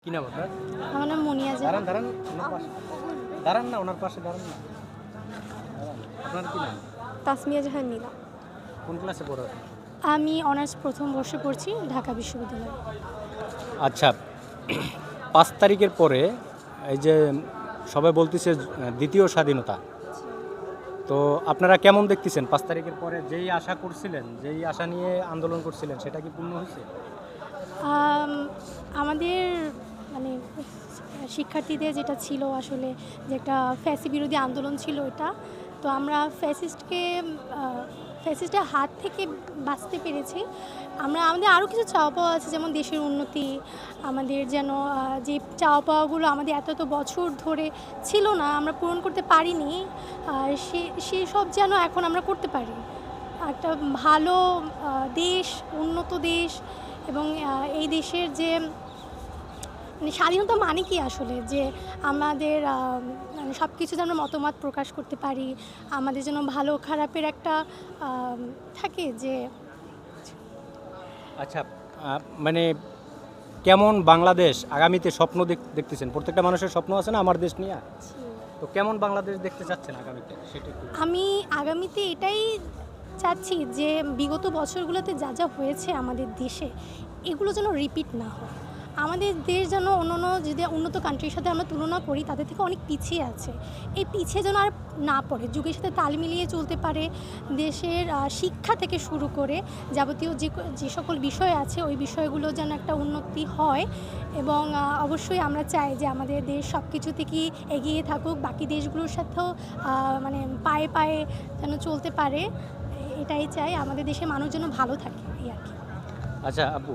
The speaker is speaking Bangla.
কি নাম আপনার? আমার নাম মুনিয়া জাহান। দাঁড়ান দাঁড়ান না, ওনার পাশে দাঁড়ান না। আপনার কি নাম? তাসমিয়া জাহান নীলা। কোন ক্লাসে পড়েন? আমি অনার্স প্রথম বর্ষে পড়ছি ঢাকা বিশ্ববিদ্যালয়ে। আচ্ছা, ৫ তারিখের পরে এই যে সবাই বলতেছে দ্বিতীয় স্বাধীনতা, তো আপনারা কেমন দেখতেছেন? ৫ তারিখের পরে যেই আশা করছিলেন, যেই আশা নিয়ে আন্দোলন করছিলেন, সেটা কি পূর্ণ হয়েছে? আমাদের মানে শিক্ষার্থীদের যেটা ছিল আসলে যে একটা ফ্যাসি বিরোধী আন্দোলন ছিল এটা, তো আমরা ফ্যাসিস্টের হাত থেকে বাঁচতে পেরেছি। আমাদের আরও কিছু চাওয়া পাওয়া আছে, যেমন দেশের উন্নতি, আমাদের যেন যে চাওয়া পাওয়াগুলো আমাদের এত বছর ধরে ছিল না, আমরা পূরণ করতে পারিনি, সেসব যেন এখন আমরা করতে পারি। একটা ভালো দেশ, উন্নত দেশ, এবং এই দেশের যে মানে স্বাধীনতা মানে কি আসলে, যে আমাদের মানে সব কিছু যেন মতামত প্রকাশ করতে পারি, আমাদের যেন ভালো খারাপের একটা থাকে যে। আচ্ছা, মানে কেমন বাংলাদেশ আগামীতে স্বপ্ন দেখতেছেন? প্রত্যেকটা মানুষের স্বপ্ন আছে না আমার দেশ নিয়ে, তো কেমন বাংলাদেশ দেখতে চাচ্ছেন আগামীতে, সেটা একটু। আমি আগামীতে এটাই চাচ্ছি যে বিগত বছরগুলোতে যা যা হয়েছে আমাদের দেশে, এগুলো যেন রিপিট না হয়। আমাদের দেশ যেন অন্যান্য যদি উন্নত কান্ট্রির সাথে আমরা তুলনা করি, তাদের থেকে অনেক পিছিয়ে আছে। এই পিছিয়ে যেন আর না পড়ে, যুগের সাথে তাল মিলিয়ে চলতে পারে। দেশের শিক্ষা থেকে শুরু করে যাবতীয় যে সকল বিষয় আছে, ওই বিষয়গুলো যেন একটা উন্নতি হয়। এবং অবশ্যই আমরা চাই যে আমাদের দেশ সব কিছু থেকেই এগিয়ে থাকুক, বাকি দেশগুলোর সাথেও মানে পায়ে পায়ে যেন চলতে পারে। এটাই চাই, আমাদের দেশের মানুষ যেন ভালো থাকে, এই আর কি। আচ্ছা আপু,